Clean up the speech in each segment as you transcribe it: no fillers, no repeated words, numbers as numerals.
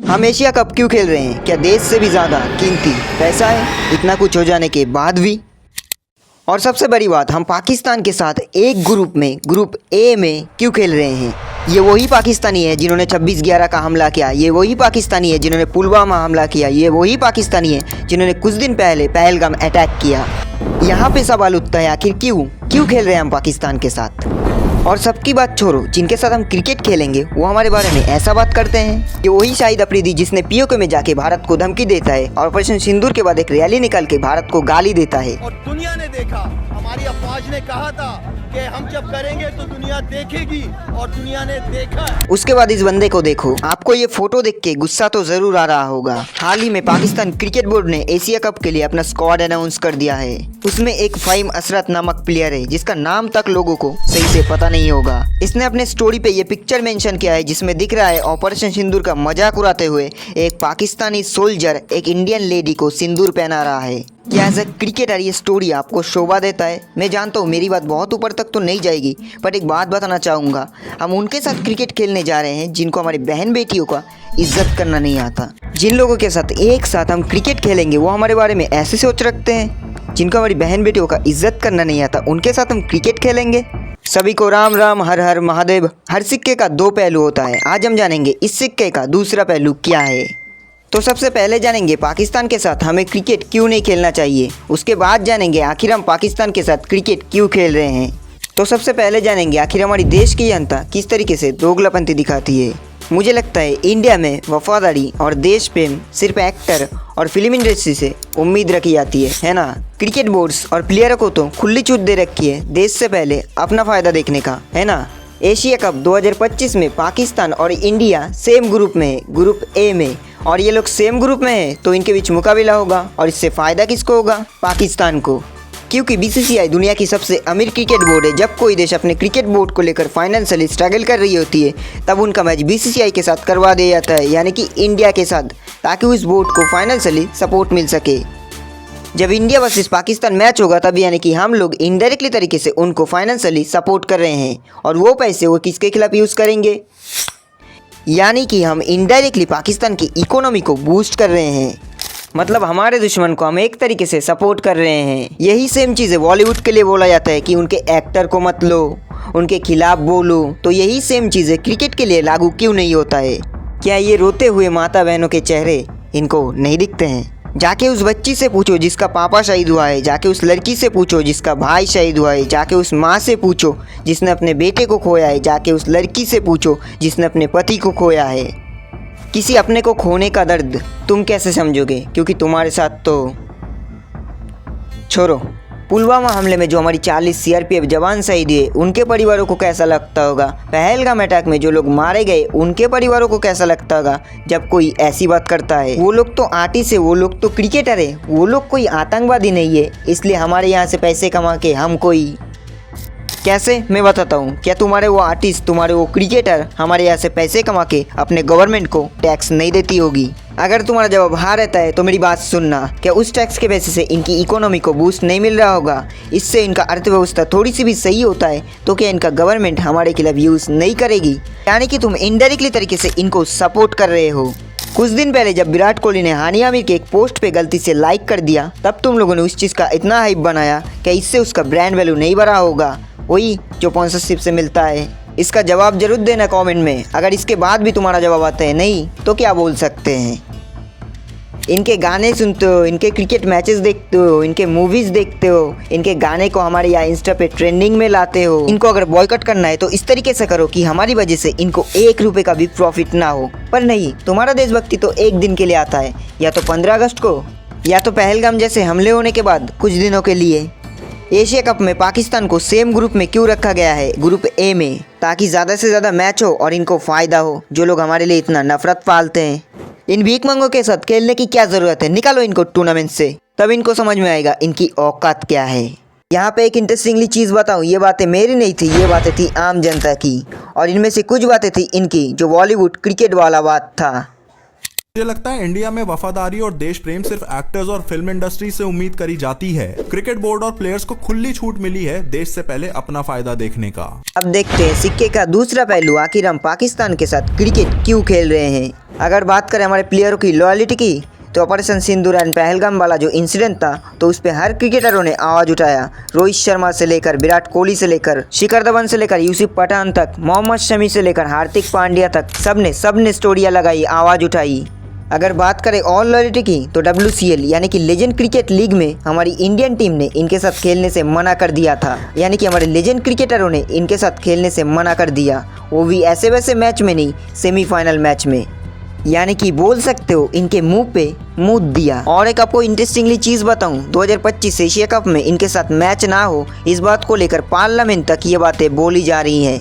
हम Asia cup क्यों खेल रहे हैं? क्या देश से भी ज़्यादा कीमती पैसा है? इतना कुछ हो जाने के बाद भी। और सबसे बड़ी बात, हम पाकिस्तान के साथ एक ग्रुप ए में क्यों खेल रहे हैं? ये वही पाकिस्तानी है जिन्होंने 26/11 का हमला किया। ये वही पाकिस्तानी है जिन्होंने पुलवामा हमला किया। ये वही पाकिस्तानी है जिन्होंने कुछ दिन पहले पहलगाम अटैक किया। यहाँ पे सवाल उठता है, आखिर क्यों खेल रहे हैं हम पाकिस्तान के साथ? और सबकी बात छोड़ो, जिनके साथ हम क्रिकेट खेलेंगे वो हमारे बारे में ऐसा बात करते हैं। ये वही शाहिद अफरीदी जिसने पीओके में जाके भारत को धमकी देता है और ऑपरेशन सिंदूर के बाद एक रैली निकाल के भारत को गाली देता है। और दुनिया ने देखा, हमारी अफवाज ने कहा था कि हम जब करेंगे तो दुनिया देखेगी, और दुनिया ने देखा। उसके बाद इस बंदे को देखो, आपको ये फोटो देख के गुस्सा तो जरूर आ रहा होगा। हाल ही में पाकिस्तान क्रिकेट बोर्ड ने एशिया कप के लिए अपना स्क्वाड अनाउंस कर दिया है। उसमें एक फ़हीम असरत नामक प्लेयर है जिसका नाम तक लोगों को सही से पता नहीं होगा। इसने अपने स्टोरी पे ये पिक्चर मेंशन किया है जिसमें दिख रहा है ऑपरेशन सिंदूर का मजाक उड़ाते हुए एक पाकिस्तानी सोल्जर एक इंडियन लेडी को सिंदूर पहना रहा है। क्या एज अ क्रिकेटर ये स्टोरी आपको शोभा देता है? मैं जानता हूँ मेरी बात बहुत ऊपर तक तो नहीं जाएगी, बट एक बात बताना चाहूँगा, हम उनके साथ क्रिकेट खेलने जा रहे हैं जिनको हमारी बहन बेटियों का इज्जत करना नहीं आता। जिन लोगों के साथ एक साथ हम क्रिकेट खेलेंगे वो हमारे बारे में ऐसे सोच रखते हैं। जिनको हमारी बहन बेटियों का इज्जत करना नहीं आता उनके साथ हम क्रिकेट खेलेंगे। सभी को राम राम, हर हर महादेव। हर सिक्के का दो पहलू होता है। आज हम जानेंगे इस सिक्के का दूसरा पहलू क्या है। तो सबसे पहले जानेंगे पाकिस्तान के साथ हमें क्रिकेट क्यों नहीं खेलना चाहिए। उसके बाद जानेंगे आखिर हम पाकिस्तान के साथ क्रिकेट क्यों खेल रहे हैं। तो सबसे पहले जानेंगे आखिर हमारी देश की जनता किस तरीके से दोगलापंथी दिखाती है। मुझे लगता है इंडिया में वफादारी और देश प्रेम सिर्फ एक्टर और फिल्म इंडस्ट्री से उम्मीद रखी जाती है ना। क्रिकेट बोर्ड्स और प्लेयरों को तो खुली छूट दे रखी है देश से पहले अपना फ़ायदा देखने का, है ना। एशिया कप 2025 में पाकिस्तान और इंडिया सेम ग्रुप में है, ग्रुप ए में, और ये लोग सेम ग्रुप में है तो इनके बीच मुकाबला होगा। और इससे फ़ायदा किसको होगा? पाकिस्तान को, क्योंकि बीसीसीआई दुनिया की सबसे अमीर क्रिकेट बोर्ड है। जब कोई देश अपने क्रिकेट बोर्ड को लेकर फाइनेंशियली स्ट्रगल कर रही होती है तब उनका मैच बीसीसीआई के साथ करवा दिया जाता है, यानी कि इंडिया के साथ, ताकि उस बोर्ड को फाइनेंशियली सपोर्ट मिल सके। जब इंडिया वर्सेस पाकिस्तान मैच होगा तब यानी कि हम लोग इनडायरेक्टली तरीके से उनको फाइनेंशियली सपोर्ट कर रहे हैं, और वो पैसे वो किसके खिलाफ यूज़ करेंगे? यानी कि हम इनडायरेक्टली पाकिस्तान की इकोनॉमी को बूस्ट कर रहे हैं। मतलब हमारे दुश्मन को हम एक तरीके से सपोर्ट कर रहे हैं। यही सेम चीज़ है बॉलीवुड के लिए बोला जाता है कि उनके एक्टर को मत लो, उनके खिलाफ बोलो। तो यही सेम चीज़ है क्रिकेट के लिए लागू क्यों नहीं होता है? क्या ये रोते हुए माता बहनों के चेहरे इनको नहीं दिखते हैं? जाके उस बच्ची से पूछो जिसका पापा शहीद हुआ है, जाके उस लड़की से पूछो जिसका भाई शहीद हुआ है, जाके उस माँ से पूछो जिसने अपने बेटे को खोया है, जाके उस लड़की से पूछो जिसने अपने पति को खोया है। किसी अपने को खोने का दर्द तुम कैसे समझोगे, क्योंकि तुम्हारे साथ तो छोड़ो। पुलवामा हमले में जो हमारी 40 सीआरपीएफ जवान शहीद हुए उनके परिवारों को कैसा लगता होगा? पहलगाम अटैक में जो लोग मारे गए उनके परिवारों को कैसा लगता होगा जब कोई ऐसी बात करता है? वो लोग तो आर्टिस्ट है, वो लोग तो क्रिकेटर है, वो लोग कोई आतंकवादी नहीं है। इसलिए हमारे यहाँ से पैसे कमा के हम कोई कैसे, मैं बताता हूँ। क्या तुम्हारे वो आर्टिस्ट, तुम्हारे वो क्रिकेटर हमारे यहाँ से पैसे कमा के अपने गवर्नमेंट को टैक्स नहीं देती होगी? अगर तुम्हारा जवाब हाँ रहता है तो मेरी बात सुनना, क्या उस टैक्स के पैसे से इनकी इकोनॉमी को बूस्ट नहीं मिल रहा होगा? इससे इनका अर्थव्यवस्था थोड़ी सी भी सही होता है तो क्या इनका गवर्नमेंट हमारे खिलाफ यूज़ नहीं करेगी? यानी कि तुम इनडायरेक्टली तरीके से इनको सपोर्ट कर रहे हो। कुछ दिन पहले जब विराट कोहली ने हानिया आमिर के एक पोस्ट पे गलती से लाइक कर दिया तब तुम लोगों ने उस चीज़ का इतना हाइप बनाया कि इससे उसका ब्रांड वैल्यू नहीं बढ़ा होगा, वही जो स्पॉन्सरशिप से मिलता है। इसका जवाब जरूर देना कमेंट में। अगर इसके बाद भी तुम्हारा जवाब आता है नहीं तो क्या बोल सकते हैं? इनके गाने सुनते हो, इनके क्रिकेट मैचेस देखते हो, इनके मूवीज़ देखते हो, इनके गाने को हमारे यहाँ इंस्टा पे ट्रेंडिंग में लाते हो। इनको अगर बॉयकॉट करना है तो इस तरीके से करो कि हमारी वजह से इनको 1 रुपये का भी प्रॉफिट ना हो। पर नहीं, तुम्हारा देशभक्ति तो एक दिन के लिए आता है, या तो 15 अगस्त को, या तो पहलगाम जैसे हमले होने के बाद कुछ दिनों के लिए। एशिया कप में पाकिस्तान को सेम ग्रुप में क्यों रखा गया है, ग्रुप ए में? ताकि ज़्यादा से ज़्यादा मैच हो और इनको फ़ायदा हो। जो लोग हमारे लिए इतना नफरत पालते हैं, इन भीखमंगों के साथ खेलने की क्या ज़रूरत है? निकालो इनको टूर्नामेंट से, तब इनको समझ में आएगा इनकी औकात क्या है। यहाँ पे एक इंटरेस्टिंगली चीज़ बताऊँ, ये बातें मेरी नहीं थी, ये बातें थी आम जनता की, और इनमें से कुछ बातें थी इनकी जो बॉलीवुड क्रिकेट वाला बात था। मुझे लगता है इंडिया में वफादारी और देश प्रेम सिर्फ एक्टर्स और फिल्म इंडस्ट्री से उम्मीद करी जाती है। क्रिकेट बोर्ड और प्लेयर्स को खुली छूट मिली है देश से पहले अपना फायदा देखने का। अब देखते हैं सिक्के का दूसरा पहलू, आखिर हम पाकिस्तान के साथ क्रिकेट क्यों खेल रहे हैं। अगर बात करें हमारे प्लेयरों की लॉयल्टी की, तो ऑपरेशन सिंदूर एंड पहलगाम वाला जो इंसिडेंट था, तो उस पर हर क्रिकेटरों ने आवाज़ उठाया। रोहित शर्मा से लेकर विराट कोहली से लेकर शिखर धवन से लेकर यूसुफ पठान तक, मोहम्मद शमी से लेकर हार्दिक पांड्या तक, सबने स्टोरियाँ लगाई, आवाज़ उठाई। अगर बात करें और लॉयल्टी की, तो WCL यानी कि लेजेंड क्रिकेट लीग में हमारी इंडियन टीम ने इनके साथ खेलने से मना कर दिया था। यानी कि हमारे लेजेंड क्रिकेटरों ने इनके साथ खेलने से मना कर दिया, वो भी ऐसे वैसे मैच में नहीं, सेमीफाइनल मैच में। यानी कि बोल सकते हो इनके मुंह पे मुंह दिया। और एक आपको इंटरेस्टिंगली चीज़ बताऊं, 2025 एशिया कप में इनके साथ मैच ना हो, इस बात को लेकर पार्लियामेंट तक ये बातें बोली जा रही हैं।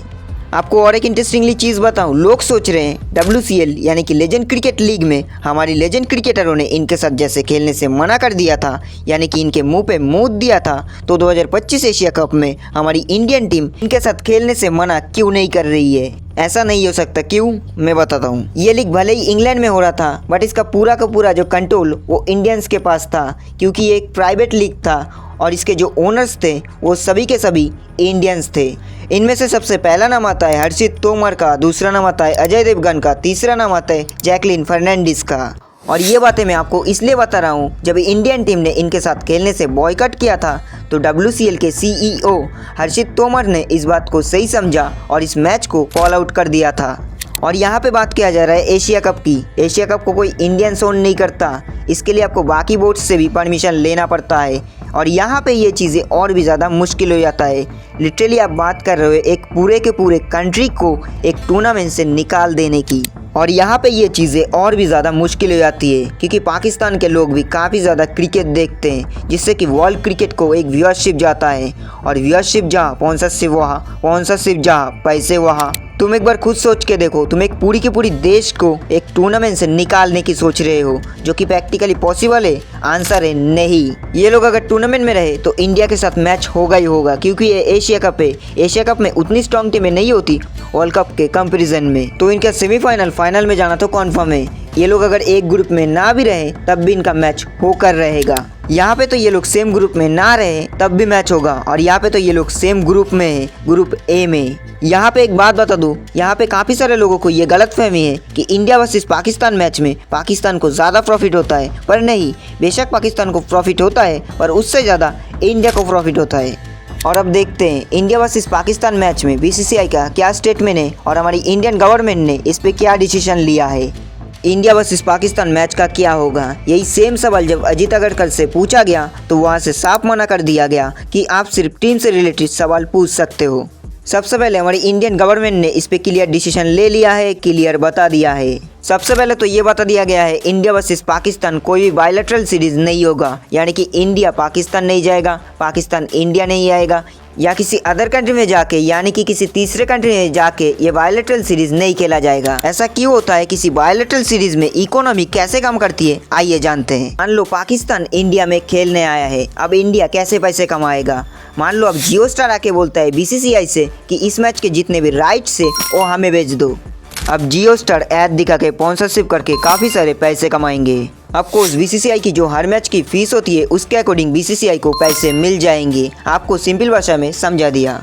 आपको और एक इंटरेस्टिंगली चीज़ बताऊं, लोग सोच रहे हैं WCL यानी कि लेजेंड क्रिकेट लीग में हमारी लेजेंड क्रिकेटरों ने इनके साथ जैसे खेलने से मना कर दिया था, यानी कि इनके मुंह पे मुंह दिया था, तो 2025 एशिया कप में हमारी इंडियन टीम इनके साथ खेलने से मना क्यों नहीं कर रही है। ऐसा नहीं हो सकता। क्यों, मैं बताता हूँ। ये लीग भले ही इंग्लैंड में हो रहा था, बट इसका पूरा का पूरा जो कंट्रोल वो इंडियंस के पास था, क्योंकि ये एक प्राइवेट लीग था और इसके जो ओनर्स थे वो सभी के सभी इंडियंस थे। इनमें से सबसे पहला नाम आता है हर्षित तोमर का, दूसरा नाम आता है अजय देवगन का, तीसरा नाम आता है जैकलिन फर्नांडिस का। और ये बातें मैं आपको इसलिए बता रहा हूँ, जब इंडियन टीम ने इनके साथ खेलने से बॉयकॉट किया था, तो WCL के CEO हर्षित तोमर ने इस बात को सही समझा और इस मैच को कॉल आउट कर दिया था। और यहाँ पे बात किया जा रहा है एशिया कप की। एशिया कप को कोई इंडियन ओन नहीं करता, इसके लिए आपको बाकी बोर्ड से भी परमिशन लेना पड़ता है। और यहाँ पे ये चीज़ें और भी ज़्यादा मुश्किल हो जाता है। लिटरली आप बात कर रहे हो एक पूरे के पूरे कंट्री को एक टूर्नामेंट से निकाल देने की। और यहाँ पे ये चीज़ें और भी ज़्यादा मुश्किल हो जाती है, क्योंकि पाकिस्तान के लोग भी काफ़ी ज़्यादा क्रिकेट देखते हैं, जिससे कि वर्ल्ड क्रिकेट को एक व्यूअरशिप जाता है। और व्यूअरशिप जहाँ, स्पॉन्सरशिप वहाँ, स्पॉन्सरशिप जहाँ, पैसे वहाँ। तुम एक बार खुद सोच के देखो, तुम एक पूरी की पूरी देश को एक टूर्नामेंट से निकालने की सोच रहे हो, जो कि प्रैक्टिकली पॉसिबल है? आंसर है नहीं। ये लोग अगर टूर्नामेंट में रहे तो इंडिया के साथ मैच होगा ही होगा, क्योंकि ये एशिया कप है। एशिया कप में उतनी स्ट्रॉन्ग टीमें नहीं होती वर्ल्ड कप के कंपैरिजन में, तो इनका सेमीफाइनल फाइनल में जाना तो कन्फर्म है। ये लोग अगर एक ग्रुप में ना भी रहे तब भी इनका मैच होकर रहेगा। यहाँ पे तो ये लोग सेम ग्रुप में ना रहे तब भी मैच होगा, और यहाँ पे तो ये लोग सेम ग्रुप में है, ग्रुप ए में। यहाँ पे एक बात बता दूँ, यहाँ पे काफ़ी सारे लोगों को ये गलतफहमी है कि इंडिया वर्सेस पाकिस्तान मैच में पाकिस्तान को ज़्यादा प्रॉफिट होता है, पर नहीं। बेशक पाकिस्तान को प्रॉफिट होता है, पर उससे ज़्यादा इंडिया को प्रॉफिट होता है। और अब देखते हैं इंडिया वर्सेस पाकिस्तान मैच में BCCI का क्या स्टेटमेंट है और हमारी इंडियन गवर्नमेंट ने इस पर क्या डिसीजन लिया है। इंडिया वर्सेस पाकिस्तान मैच का क्या होगा, यही सेम सवाल जब अजीत अगरकर से पूछा गया, तो वहाँ से साफ मना कर दिया गया कि आप सिर्फ टीम से रिलेटेड सवाल पूछ सकते हो। सबसे पहले हमारी इंडियन गवर्नमेंट ने इस पे क्लियर डिसीजन ले लिया है, क्लियर बता दिया है। सबसे पहले तो ये बता दिया गया है इंडिया वर्सेस पाकिस्तान कोई भी बायलैटरल सीरीज नहीं होगा, यानी कि इंडिया पाकिस्तान नहीं जाएगा, पाकिस्तान इंडिया नहीं आएगा, या किसी अदर कंट्री में जाके, यानी कि किसी तीसरे कंट्री में जाके ये बायलैटरल सीरीज नहीं खेला जाएगा। ऐसा क्यों होता है? किसी बायलैटरल सीरीज में इकोनॉमी कैसे काम करती है, आइए जानते हैं। मान लो पाकिस्तान इंडिया में खेलने आया है, अब इंडिया कैसे पैसे कमाएगा? मान लो अब जियो स्टार आके बोलता है BCCI से कि इस मैच के जितने भी राइट्स है वो हमें बेच दो। अब जियो स्टार ऐड दिखा के स्पॉन्सरशिप करके काफ़ी सारे पैसे कमाएंगे। ऑफकोर्स BCCI की जो हर मैच की फीस होती है उसके अकॉर्डिंग BCCI को पैसे मिल जाएंगे। आपको सिंपल भाषा में समझा दिया।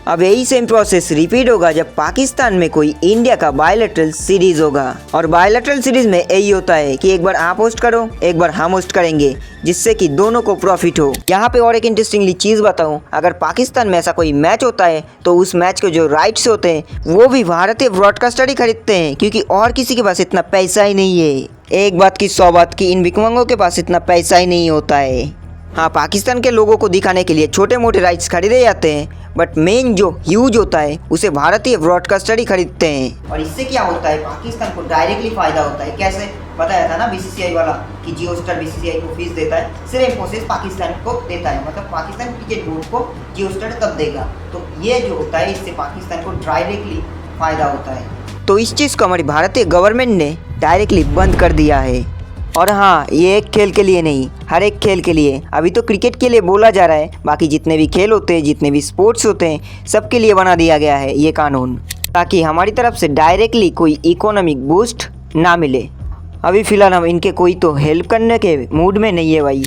अब यही सेम प्रोसेस रिपीट होगा जब पाकिस्तान में कोई इंडिया का बायलैटरल सीरीज होगा। और बायलैटरल सीरीज में यही होता है कि एक बार आप होस्ट करो, एक बार हम होस्ट करेंगे, जिससे कि दोनों को प्रॉफिट हो। यहाँ पे और एक इंटरेस्टिंगली चीज़ बताऊँ, अगर पाकिस्तान में ऐसा कोई मैच होता है तो उस मैच के जो राइट्स होते हैं वो भी भारतीय ब्रॉडकास्टर ही खरीदते हैं, क्योंकि और किसी के पास इतना पैसा ही नहीं है। एक बात की 100 बात की, इन भिखमंगों के पास इतना पैसा ही नहीं होता है। हाँ, पाकिस्तान के लोगों को दिखाने के लिए छोटे मोटे राइट्स खरीदे जाते हैं, बट मेन जो ह्यूज होता है उसे भारतीय ब्रॉडकास्टर ही खरीदते हैं। और इससे क्या होता है, पाकिस्तान को डायरेक्टली फायदा होता है। कैसे? बताया था ना BCCI वाला कि जियो स्टार BCCI को फीस देता है, सिर्फ इंफोसिस पाकिस्तान को देता है, मतलब पाकिस्तान क्रिकेट बोर्ड को जियो स्टार तब देगा। तो ये जो होता है इससे पाकिस्तान को डायरेक्टली फायदा होता है। तो इस चीज़ को हमारी भारतीय गवर्नमेंट ने डायरेक्टली बंद कर दिया है। और हाँ, ये एक खेल के लिए नहीं, हर एक खेल के लिए। अभी तो क्रिकेट के लिए बोला जा रहा है, बाकी जितने भी खेल होते हैं, जितने भी स्पोर्ट्स होते हैं, सबके लिए बना दिया गया है ये कानून, ताकि हमारी तरफ से डायरेक्टली कोई इकोनॉमिक बूस्ट ना मिले। अभी फ़िलहाल हम इनके कोई तो हेल्प करने के मूड में नहीं है भाई।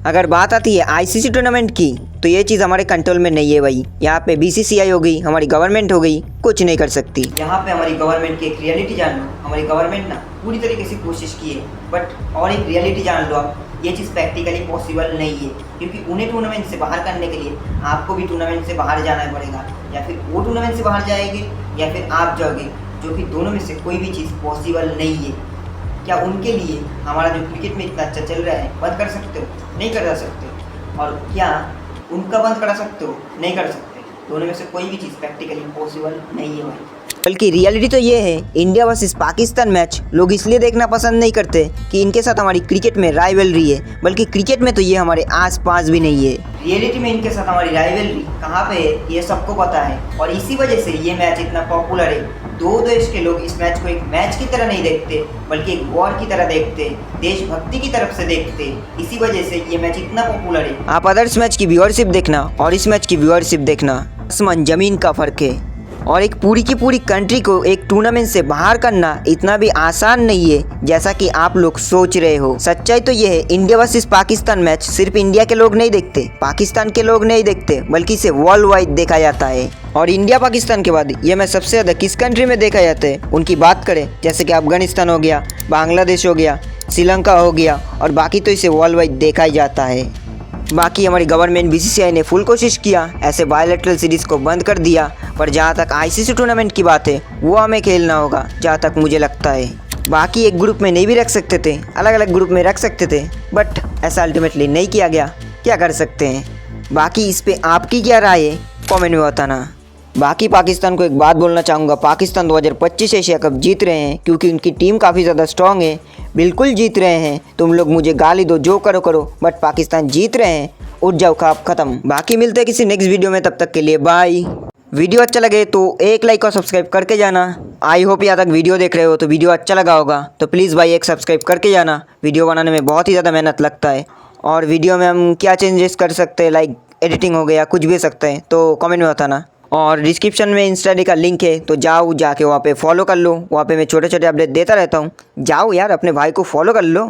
अगर बात आती है आईसीसी टूर्नामेंट की तो ये चीज़ हमारे कंट्रोल में नहीं है भाई। यहाँ पे बीसीसीआई हो गई, हमारी गवर्नमेंट हो गई, कुछ नहीं कर सकती। यहाँ पे हमारी गवर्नमेंट की एक रियलिटी जान लो। हमारी गवर्नमेंट ना पूरी तरीके से कोशिश की है, बट और एक रियलिटी जान लो आप, ये चीज़ प्रैक्टिकली पॉसिबल नहीं है, क्योंकि उन्हें टूर्नामेंट से बाहर करने के लिए आपको भी टूर्नामेंट से बाहर जाना पड़ेगा, या फिर वो टूर्नामेंट से बाहर जाएंगे या फिर आप जाओगे, जो कि दोनों में से कोई भी चीज़ पॉसिबल नहीं है। क्या उनके लिए हमारा जो क्रिकेट में इतना अच्छा चल रहा है बंद कर सकते हो? नहीं कर सकते। और क्या उनका बंद करा सकते हो? नहीं कर सकते। दोनों में से कोई भी चीज़ प्रैक्टिकली पॉसिबल नहीं है भाई। बल्कि रियलिटी तो ये है, इंडिया वर्सेस पाकिस्तान मैच लोग इसलिए देखना पसंद नहीं करते कि इनके साथ हमारी क्रिकेट में राइवलरी है, बल्कि क्रिकेट में तो ये हमारे आसपास भी नहीं है। रियलिटी में इनके साथ हमारी राइवलरी कहाँ पे है ये सबको पता है, और इसी वजह से ये मैच इतना पॉपुलर है। दो देश के लोग इस मैच को एक मैच की तरह नहीं देखते, बल्कि एक वॉर की तरह देखते, देशभक्ति की तरफ से देखते। इसी वजह से ये मैच इतना पॉपुलर है। आप अदर्स मैच की व्यूअरशिप देखना और इस मैच की व्यूअरशिप देखना, आसमान जमीन का फर्क है। और एक पूरी की पूरी कंट्री को एक टूर्नामेंट से बाहर करना इतना भी आसान नहीं है जैसा कि आप लोग सोच रहे हो। सच्चाई तो ये है, इंडिया वर्सेस पाकिस्तान मैच सिर्फ इंडिया के लोग नहीं देखते, पाकिस्तान के लोग नहीं देखते, बल्कि इसे वर्ल्ड वाइड देखा जाता है। और इंडिया पाकिस्तान के बाद ये मैच सबसे ज़्यादा किस कंट्री में देखा जाता है उनकी बात करें, जैसे कि अफगानिस्तान हो गया, बांग्लादेश हो गया, श्रीलंका हो गया, और बाकी तो इसे वर्ल्ड वाइड देखा ही जाता है। बाकी हमारी गवर्नमेंट बीसीसीआई ने फुल कोशिश किया, ऐसे बायलैटरल सीरीज़ को बंद कर दिया, पर जहाँ तक आईसीसी टूर्नामेंट की बात है वो हमें खेलना होगा, जहाँ तक मुझे लगता है। बाकी एक ग्रुप में नहीं भी रख सकते थे, अलग अलग ग्रुप में रख सकते थे, बट ऐसा अल्टीमेटली नहीं किया गया। क्या कर सकते हैं। बाकी इस पर आपकी क्या राय है कॉमेंट में बताना। बाकी पाकिस्तान को एक बात बोलना चाहूँगा, पाकिस्तान 2025 एशिया कप जीत रहे हैं क्योंकि उनकी टीम काफ़ी ज़्यादा स्ट्रॉन्ग है। बिल्कुल जीत रहे हैं, तुम लोग मुझे गाली दो जो करो करो, बट पाकिस्तान जीत रहे हैं। उठ जाओ खाप खत्म। बाकी मिलते हैं किसी नेक्स्ट वीडियो में, तब तक के लिए बाय। वीडियो अच्छा लगे तो एक लाइक और सब्सक्राइब करके जाना। आई होप यहाँ तक वीडियो देख रहे हो तो वीडियो अच्छा लगा होगा, तो प्लीज़ भाई एक सब्सक्राइब करके जाना। वीडियो बनाने में बहुत ही ज़्यादा मेहनत लगता है, और वीडियो में हम क्या चेंजेस कर सकते हैं, लाइक एडिटिंग हो गया, कुछ भी सकते हैं, तो कमेंट में बताना। और डिस्क्रिप्शन में इंस्टा का लिंक है, तो जाओ जाके वहाँ पे फॉलो कर लो। वहाँ पे मैं छोटे छोटे अपडेट देता रहता हूँ। जाओ यार अपने भाई को फॉलो कर लो।